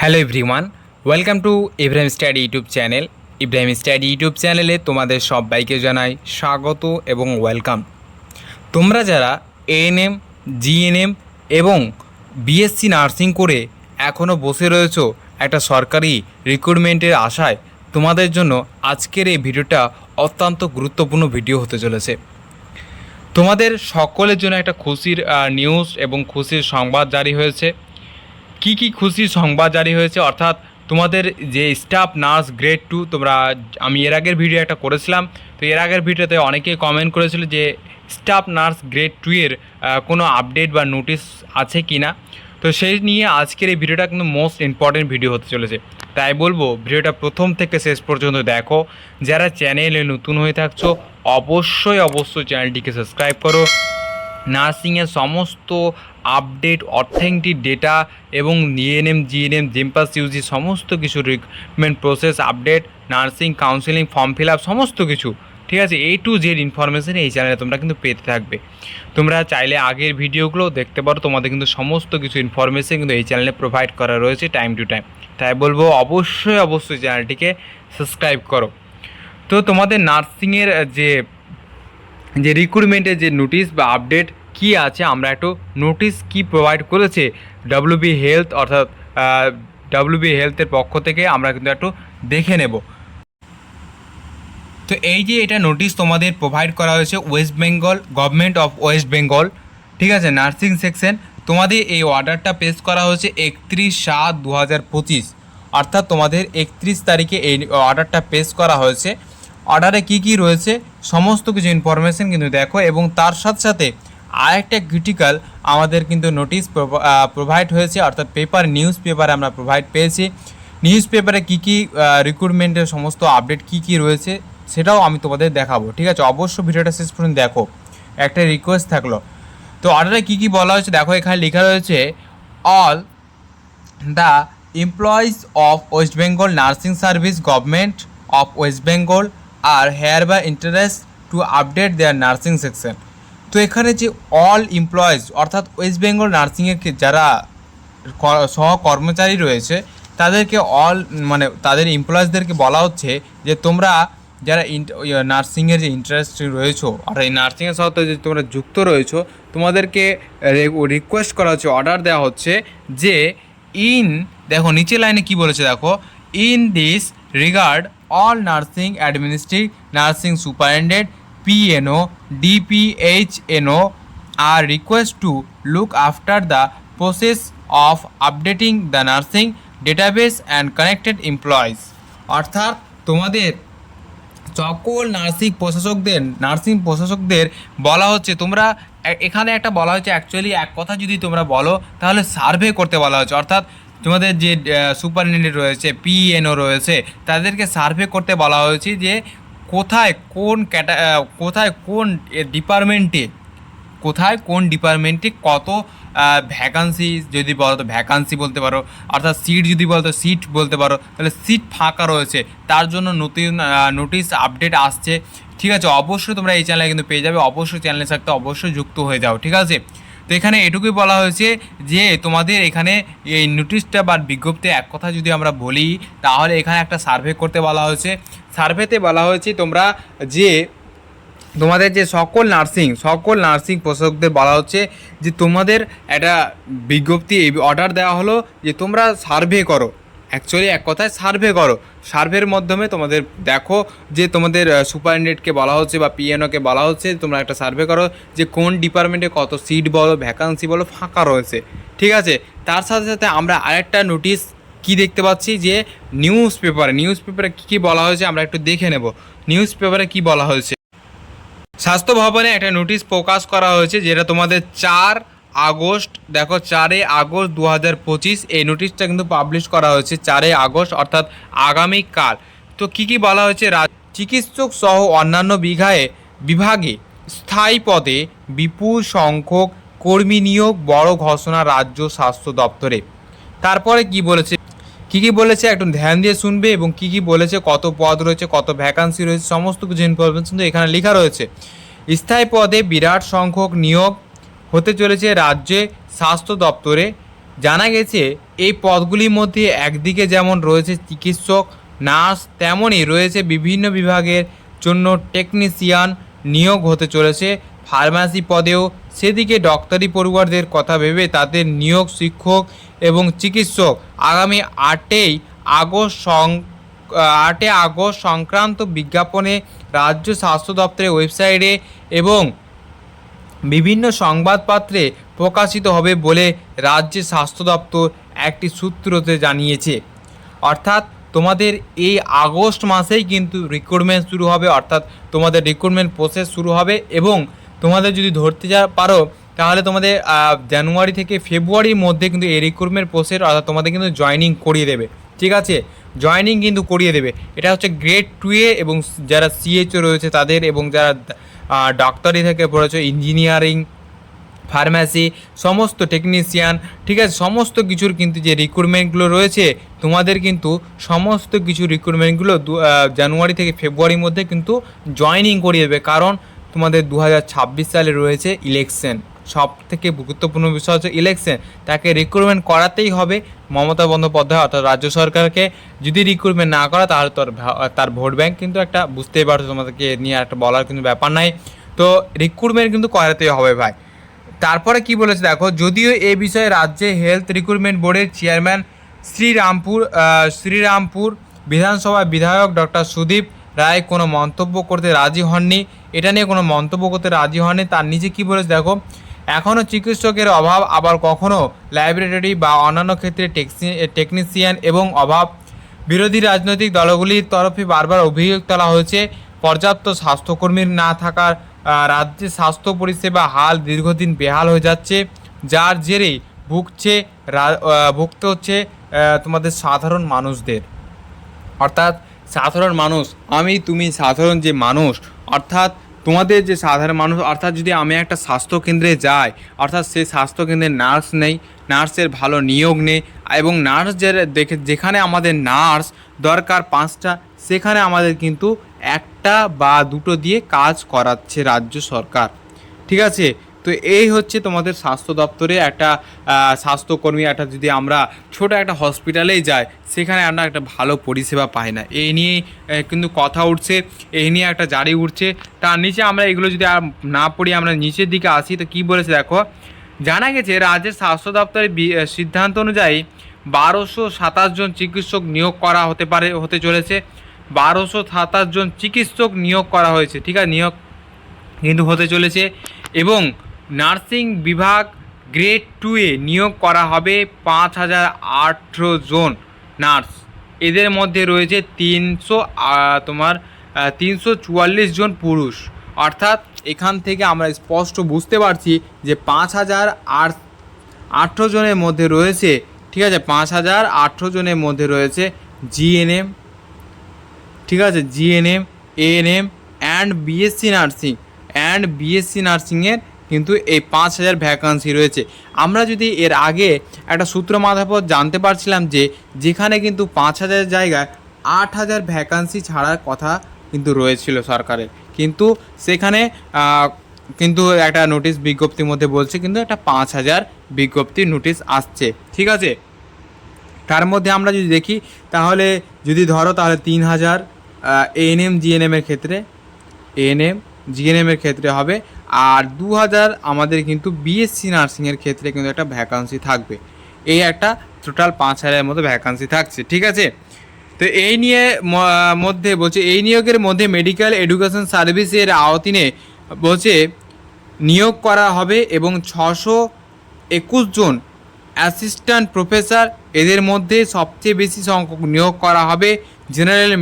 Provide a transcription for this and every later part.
Hello everyone, welcome to Ibrahim study YouTube channel. Ibrahim study YouTube চ্যানেলে তোমাদের সবাইকে জানাই স্বাগত এবং ওয়েলকাম। তোমরা যারা এএনএম, জিএনএম এবং বিএসসি নার্সিং করে এখনও বসে রয়েছো একটা সরকারি রিক্রুটমেন্টের আশায়, তোমাদের জন্য আজকের এই ভিডিওটা অত্যন্ত গুরুত্বপূর্ণ ভিডিও হতে চলেছে। তোমাদের সকলের জন্য একটা খুশির নিউজ এবং খুশির সংবাদ জারি হয়েছে। কি কি খুশির সংবাদ জারি হয়েছে অর্থাৎ তোমাদের যে স্টাফ নার্স গ্রেড 2, আমি এর আগের ভিডিও একটা করেছিলাম। তো এর আগের ভিডিওতে অনেকেই কমেন্ট করেছিল যে স্টাফ নার্স গ্রেড 2 এর কোনো আপডেট বা নোটিশ আছে কি না। তো সেই নিয়ে আজকের এই ভিডিওটা কিন্তু মোস্ট ইম্পর্টেন্ট ভিডিও হতে চলেছে। তাই বলবো ভিডিওটা প্রথম থেকে শেষ পর্যন্ত দেখো। যারা চ্যানেলে নতুন হয়ে থাকছো অবশ্যই চ্যানেলটিকে সাবস্ক্রাইব করো। নার্সিংয়ের সমস্ত আপডেট, অথেন্টিক ডেটা এবং এএনএম, জিএনএম, জেম্পাস ইউজি সমস্ত কিছু recruitment process update, nursing counselling, form fill up সমস্ত কিছু, ঠিক আছে, A to Z ইনফরমেশন এই চ্যানেলে তোমরা কিন্তু পেতে থাকবে। তোমরা চাইলে আগের ভিডিওগুলো দেখতে পারো, তোমাদের কিন্তু সমস্ত কিছু ইনফরমেশন কিন্তু এই চ্যানেলে প্রোভাইড করা রয়েছে টাইম টু টাইম। তাই বলবো অবশ্যই চ্যানেলটিকে সাবস্ক্রাইব করো। তো তোমাদের নার্সিংয়ের যে রিক্রুটমেন্টের যে নোটিশ বা আপডেট কি আছে, আমরা একটু নোটিশ কি প্রোভাইড করেছে WB হেলথ, অর্থাৎ WB হেলথের পক্ষ থেকে আমরা কিন্তু একটু দেখে নেব। তো এই যে এটা নোটিশ তোমাদের প্রোভাইড করা হয়েছে West Bengal government of West Bengal, ঠিক আছে, নার্সিং সেকশন। তোমাদের এই অর্ডারটা পেশ করা হয়েছে 31/7/2025, অর্থাৎ তোমাদের 31 তারিখে এই অর্ডারটা পেশ করা হয়েছে। অর্ডারে কি কি রয়েছে সমস্ত কিছু ইনফরমেশন কিন্তু দেখো, এবং তার সাথে সাথে আরেকটা ক্রিটিক্যাল আমাদের কিন্তু নোটিশ প্রোভাইড হয়েছে, অর্থাৎ নিউজ পেপারে আমরা প্রোভাইড পেয়েছি। নিউজ পেপারে কী কী রিক্রুটমেন্টের সমস্ত আপডেট কী কী রয়েছে সেটাও আমি তোমাদের দেখাবো, ঠিক আছে। অবশ্যই ভিডিওটা শেষ পর্যন্ত দেখো, একটা রিকোয়েস্ট থাকলো। তো অর্ডারে কী কী বলা হয়েছে দেখো, এখানে লেখা রয়েছে all the employees of West Bengal nursing service government of West Bengal are hereby interest to update their nursing section. তো এখানে যে অল এমপ্লয়িজ অর্থাৎ ওয়েস্ট বেঙ্গল নার্সিংয়ের যারা সহকর্মচারী রয়েছে তাদেরকে তাদের এমপ্লয়িজদেরকে বলা হচ্ছে যে তোমরা যারা নার্সিংয়ের যে ইন্টারেস্ট রয়েছো আর এই নার্সিংয়ের সাথে যে তোমরা যুক্ত রয়েছো, তোমাদেরকে রিকোয়েস্ট করা হচ্ছে, অর্ডার দেওয়া হচ্ছে যে দেখো নিচে লাইনে কি বলেছে দেখো, in this regard all nursing administrative nursing superintendent PNO DPHNO are request to look after the process of updating the nursing database and connected employees। অর্থাৎ তোমাদের সকল নার্সিং প্রশাসকদের বলা হচ্ছে, তোমরা এখানে একটা বলা হচ্ছে, অ্যাকচুয়ালি এক কথা যদি তোমরা বলো তাহলে সার্ভে করতে বলা হচ্ছে। অর্থাৎ তোমাদের যে সুপারিনটেন্ডেন্ট রয়েছে, PNO রয়েছে, তাদেরকে সার্ভে করতে বলা হয়েছে যে কোথায় কোন ডিপার্টমেন্টে কত ভ্যাকান্সি, যদি বলো তো ভ্যাকান্সি বলতে পারো, অর্থাৎ সিট যদি বলো তো সিট বলতে পারো, তাহলে সিট ফাঁকা রয়েছে, তার জন্য নতুন নোটিশ আপডেট আসছে, ঠিক আছে। অবশ্যই তোমরা এই চ্যানেলে কিন্তু পেয়ে যাবে, অবশ্যই চ্যানেলের সাথে অবশ্যই যুক্ত হয়ে যাও, ঠিক আছে। তো এখানে এটুকুই বলা হয়েছে যে তোমাদের এখানে এই নোটিশটা বা বিজ্ঞপ্তি এক কথা যদি আমরা বলি তাহলে এখানে একটা সার্ভে করতে বলা হয়েছে। সার্ভেতে বলা হয়েছে তোমরা যে তোমাদের যে সকল নার্সিং প্রশাসকদের বলা হচ্ছে যে তোমাদের একটা বিজ্ঞপ্তি অর্ডার দেওয়া হলো যে তোমরা সার্ভে করো, অ্যাকচুয়ালি এক কথায় সার্ভে করো। সার্ভের মাধ্যমে তোমাদের দেখো যে তোমাদের সুপারিনটেন্ডেন্টকে বলা হচ্ছে বা PNOকে বলা হচ্ছে তোমরা একটা সার্ভে করো যে কোন ডিপার্টমেন্টে কত সিট বলো, ভ্যাকান্সি বলো ফাঁকা রয়েছে, ঠিক আছে। তার সাথে সাথে আমরা আরেকটা নোটিশ কি দেখতে পাচ্ছি যে নিউজ পেপারে কী বলা হয়েছে আমরা একটু দেখে নেব। নিউজ পেপারে কী বলা হয়েছে, স্বাস্থ্য ভবনে একটা নোটিশ প্রকাশ করা হয়েছে, যেটা তোমাদের 4 আগস্ট, দেখো 4 আগস্ট 2025 এই নোটিশটা কিন্তু পাবলিশ করা হয়েছে 4 আগস্ট, অর্থাৎ আগামীকাল। তো কি বলা হয়েছে, চিকিৎসক সহ অন্যান্য বিভাগে স্থায়ী পদে বিপুল সংখ্যক কর্মী নিয়োগ, বড় ঘোষণা রাজ্য স্বাস্থ্য দপ্তরে। তারপরে কি বলেছে একটু ধ্যান দিয়ে শুনবে, এবং কি বলেছে, কত পদ রয়েছে, কত ভ্যাকান্সি রয়েছে, সমস্ত কিছু ইনফরমেশন তো এখানে লেখা রয়েছে। স্থায়ী পদে বিরাট সংখ্যক নিয়োগ হতে চলেছে রাজ্যে স্বাস্থ্য দপ্তরে। জানা গেছে এই পদগুলির মধ্যে একদিকে যেমন রয়েছে চিকিৎসক, নার্স, তেমনই রয়েছে বিভিন্ন বিভাগের জন্য টেকনিশিয়ান নিয়োগ হতে চলেছে। ফার্মাসি পদেও সেদিকে ডক্টরি পড়ুয়ারদের কথা ভেবে তাদের নিয়োগ শিক্ষক এবং চিকিৎসক আগামী 8 আগস্ট সংক্রান্ত বিজ্ঞাপনে রাজ্য স্বাস্থ্য দপ্তরের ওয়েবসাইটে এবং বিভিন্ন সংবাদপত্রে প্রকাশিত হবে বলে রাজ্যের স্বাস্থ্য দপ্তর একটি সূত্রতে জানিয়েছে। অর্থাৎ তোমাদের এই আগস্ট মাসেই কিন্তু রিক্রুটমেন্ট শুরু হবে, অর্থাৎ তোমাদের রিক্রুটমেন্ট প্রসেস শুরু হবে এবং তোমাদের যদি ধরতে পারো তাহলে তোমাদের জানুয়ারি থেকে ফেব্রুয়ারির মধ্যে কিন্তু এই রিক্রুটমেন্ট প্রসেস অর্থাৎ তোমাদের কিন্তু জয়েনিং করিয়ে দেবে। ঠিক আছে, জয়েনিং কিন্তু করিয়ে দেবে। এটা হচ্ছে গ্রেড 2 এবং যারা সিএইচও রয়েছে তাদের, এবং যারা ডাক্তারি থেকে পড়েছে, ইঞ্জিনিয়ারিং, ফার্মেসি, সমস্ত টেকনিশিয়ান, ঠিক আছে, সমস্ত কিছুর কিন্তু যে রিক্রুটমেন্টগুলো রয়েছে তোমাদের কিন্তু সমস্ত কিছু রিক্রুটমেন্টগুলো জানুয়ারি থেকে ফেব্রুয়ারির মধ্যে কিন্তু জয়েনিং করিয়ে দেবে। কারণ তোমাদের 2026 সালে রয়েছে ইলেকশন, সব থেকে গুরুত্বপূর্ণ বিষয় হচ্ছে ইলেকশন, তাকে রিক্রুটমেন্ট করাতেই হবে। মমতা বন্দ্যোপাধ্যায় অর্থাৎ রাজ্য সরকারকে যদি রিক্রুটমেন্ট না করা তাহলে তার ভোট ব্যাংক কিন্তু একটা, বুঝতেই পারছো, তোমাদেরকে নিয়ে একটা বলার কিন্তু ব্যাপার নাই। তো রিক্রুটমেন্ট কিন্তু করাতেই হবে ভাই। তারপরে কি বলেছে দেখো, যদিও এ বিষয়ে রাজ্যে হেলথ রিক্রুটমেন্ট বোর্ডের চেয়ারম্যান শ্রীরামপুর বিধানসভার বিধায়ক ডক্টর সুদীপ রায় কোনো মন্তব্য করতে রাজি হননি, এটা নিয়ে কোনো মন্তব্য করতে রাজি হননি। তার নিচে কি বলেছে দেখো, এখনও চিকিৎসকের অভাব, আবার কখনও ল্যাবরেটরি বা অন্যান্য ক্ষেত্রে টেকনিশিয়ান এবং অভাব। বিরোধী রাজনৈতিক দলগুলির তরফে বারবার অভিযোগ তোলা হয়েছে পর্যাপ্ত স্বাস্থ্যকর্মীর না থাকার রাজ্যে স্বাস্থ্য পরিষেবা হাল দীর্ঘদিন বেহাল হয়ে যাচ্ছে, যার জেরেই ভুগতে হচ্ছে তোমাদের সাধারণ মানুষদের। অর্থাৎ সাধারণ মানুষ, তুমি সাধারণ যে মানুষ, অর্থাৎ তোমাদের যে সাধারণ মানুষ, অর্থাৎ যদি আমি একটা স্বাস্থ্যকেন্দ্রে যাই, অর্থাৎ সেই স্বাস্থ্যকেন্দ্রে নার্স নেই, নার্সের ভালো নিয়োগ নেই, এবং নার্স যেখানে আমাদের নার্স দরকার 5টা, সেখানে আমাদের কিন্তু 1টা বা 2টো দিয়ে কাজ করাচ্ছে রাজ্য সরকার। ঠিক আছে, তো এই হচ্ছে তোমাদের স্বাস্থ্য দপ্তরে একটা স্বাস্থ্যকর্মী, একটা যদি আমরা ছোট একটা হসপিটালেই যাই সেখানে আমরা একটা ভালো পরিষেবা পাই না, এই নিয়ে কিন্তু কথা উঠছে, এই নিয়ে একটা জারি উঠছে। তার নিচে আমরা এগুলো যদি না পড়ি, আমরা নিচের দিকে আসি, তো কী বলেছে দেখো, জানা গেছে রাজ্যের স্বাস্থ্য দপ্তরের সিদ্ধান্ত অনুযায়ী 1227 জন চিকিৎসক নিয়োগ করা হতে চলেছে। 1227 জন চিকিৎসক নিয়োগ করা হয়েছে, ঠিক আছে, নিয়োগ কিন্তু হতে চলেছে। এবং নার্সিং বিভাগ গ্রেড 2-এ নিয়োগ করা হবে 5018 জন নার্স। এদের মধ্যে রয়েছে 344 জন পুরুষ। অর্থাৎ এখান থেকে আমরা স্পষ্ট বুঝতে পারছি যে 5018 জনের মধ্যে রয়েছে, ঠিক আছে, 5018 জনের মধ্যে রয়েছে জিএনএম, ঠিক আছে, জিএনএম, এএনএম অ্যান্ড বিএসসি নার্সিংয়ের কিন্তু এই 5000 ভ্যাকান্সি রয়েছে। আমরা যদি এর আগে একটা সূত্র মারফত জানতে পারছিলাম যে যেখানে কিন্তু 5000 জায়গায় 8000 ভ্যাকান্সি ছাড়ার কথা কিন্তু রয়েছিল সরকারের, কিন্তু সেখানে কিন্তু একটা নোটিশ বিজ্ঞপ্তির মধ্যে বলছে কিন্তু একটা 5000 বিজ্ঞপ্তির নোটিশ আসছে। ঠিক আছে, তার মধ্যে আমরা যদি দেখি তাহলে যদি ধরো তাহলে 3000 এএনএম জিএনএমের ক্ষেত্রে হবে, আর 2000 আমাদের কিন্তু বিএসসি নার্সিংয়ের ক্ষেত্রে কিন্তু একটা ভ্যাকান্সি থাকবে। এই একটা টোটাল 5000-এর মতো ভ্যাকান্সি থাকছে। ঠিক আছে, তো এই নিয়ে মধ্যে বলছে এই নিয়োগের মধ্যে মেডিকেল এডুকেশন সার্ভিসের আওতায় বলছে নিয়োগ করা হবে এবং 621 জন অ্যাসিস্ট্যান্ট প্রফেসর, এদের মধ্যে সবচেয়ে বেশি সংখ্যক নিয়োগ করা হবে জেনারেল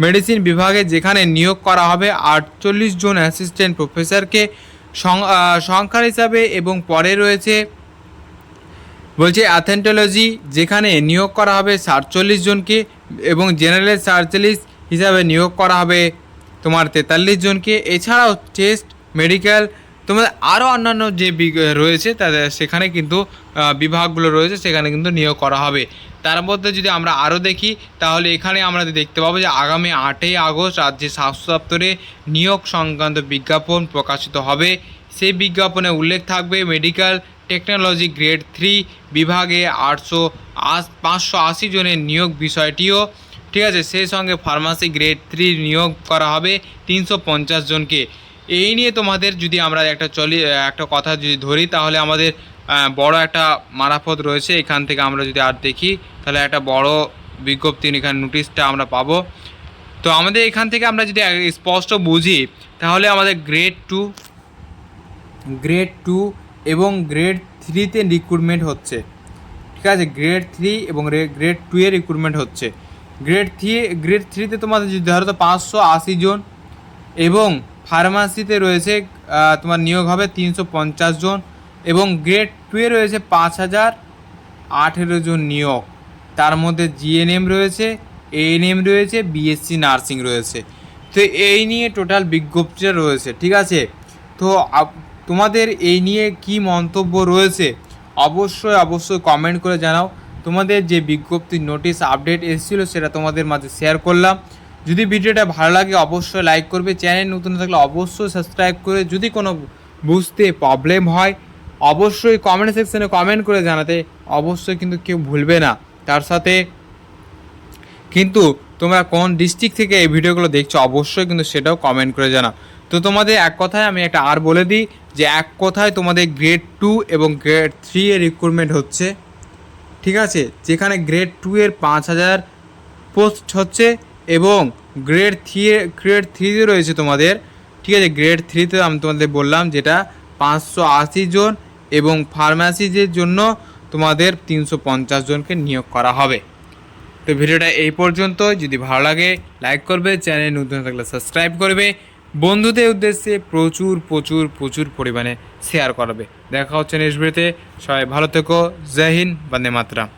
মেডিসিন বিভাগে, যেখানে নিয়োগ করা হবে 48 জন অ্যাসিস্ট্যান্ট প্রফেসরকে সংখ্যার হিসাবে। এবং পরে রয়েছে বলছে অ্যাথেন্টোলজি, যেখানে নিয়োগ করা হবে 47 জনকে, এবং জেনারেল সার্জারিস্ট হিসাবে নিয়োগ করা হবে তোমার 43 জনকে। এছাড়াও চেস্ট মেডিকেল, তোমাদের আরও অন্যান্য যে রয়েছে তাদের সেখানে কিন্তু বিভাগগুলো রয়েছে সেখানে কিন্তু নিয়োগ করা হবে। তার মধ্যে যদি আমরা আরও দেখি তাহলে এখানে আমরা দেখতে পাবো যে আগামী 8ই আগস্ট রাজ্যের স্বাস্থ্য দপ্তরে নিয়োগ সংক্রান্ত বিজ্ঞাপন প্রকাশিত হবে। সেই বিজ্ঞাপনে উল্লেখ থাকবে মেডিকেল টেকনোলজি গ্রেড 3 বিভাগে 580 জনের নিয়োগ বিষয়টিও, ঠিক আছে। সেই সঙ্গে ফার্মাসি গ্রেড 3 নিয়োগ করা হবে 350 জনকে। এই নিয়ে তোমাদের যদি আমরা একটা কথা যদি ধরি, তাহলে আমাদের বড় একটা মারাফত রয়েছে। এখান থেকে আমরা যদি আর দেখি, তাহলে একটা বড় বিজ্ঞপ্তি, এখানে নোটিশটা আমরা পাবো। তো আমাদের এখান থেকে আমরা যদি স্পষ্ট বুঝি, তাহলে আমাদের গ্রেড টু এবং গ্রেড 3-তে রিক্রুটমেন্ট হচ্ছে, ঠিক আছে। গ্রেড 3 এবং গ্রেড 2 এর রিক্রুটমেন্ট হচ্ছে। গ্রেড 3-তে তোমাদের যদি ধরো তো 580 জন, এবং ফার্মাসিতে রয়েছে তোমার নিয়োগ হবে 350 জন, এবং গ্রেড 2 এ রয়েছে 5018 জন নিয়োগ। তার মধ্যে জিএনএম রয়েছে, এএনএম রয়েছে, বিএসসি নার্সিং রয়েছে। তো এই নিয়ে টোটাল বিজ্ঞপ্তিটা রয়েছে, ঠিক আছে। তো তোমাদের এই নিয়ে কি মন্তব্য রয়েছে অবশ্যই কমেন্ট করে জানাও। তোমাদের যে বিজ্ঞপ্তির নোটিশ আপডেট এসেছিলো সেটা তোমাদের মাঝে শেয়ার করলাম। যদি ভিডিওটা ভালো লাগে অবশ্যই লাইক করবে, চ্যানেল নতুন থাকলে অবশ্যই সাবস্ক্রাইব করে, যদি কোনো বুঝতে প্রবলেম হয় অবশ্যই কমেন্ট সেকশনে কমেন্ট করে জানাতে অবশ্যই কিন্তু কেউ ভুলবে না। তার সাথে কিন্তু তোমরা কোন ডিস্ট্রিক্ট থেকে এই ভিডিওগুলো দেখছো অবশ্যই কিন্তু সেটাও কমেন্ট করে জানাও। তো তোমাদের এক কথায় আমি একটা আর বলে দিই যে এক কথায় তোমাদের গ্রেড 2 এবং গ্রেড 3 এর রিক্রুটমেন্ট হচ্ছে, ঠিক আছে। যেখানে গ্রেড 2 এর 5000 পোস্ট হচ্ছে, এবং গ্রেড 3 রয়েছে তোমাদের, ঠিক আছে। গ্রেড 3-তে আমি তোমাদের বললাম যেটা 580 জন, এবং ফার্মাসিদের জন্য তোমাদের 350 জনকে নিয়োগ করা হবে। তো ভিডিওটা এই পর্যন্ত। যদি ভালো লাগে লাইক করবে, চ্যানেল নতুন থাকলে সাবস্ক্রাইব করবে, বন্ধুদের উদ্দেশ্যে প্রচুর পরিমাণে শেয়ার করবে। দেখা হচ্ছে নেক্সট ভিডিওতে। সবাই ভালো থেকো। জয় হিন্দ, বন্দে মাতরম।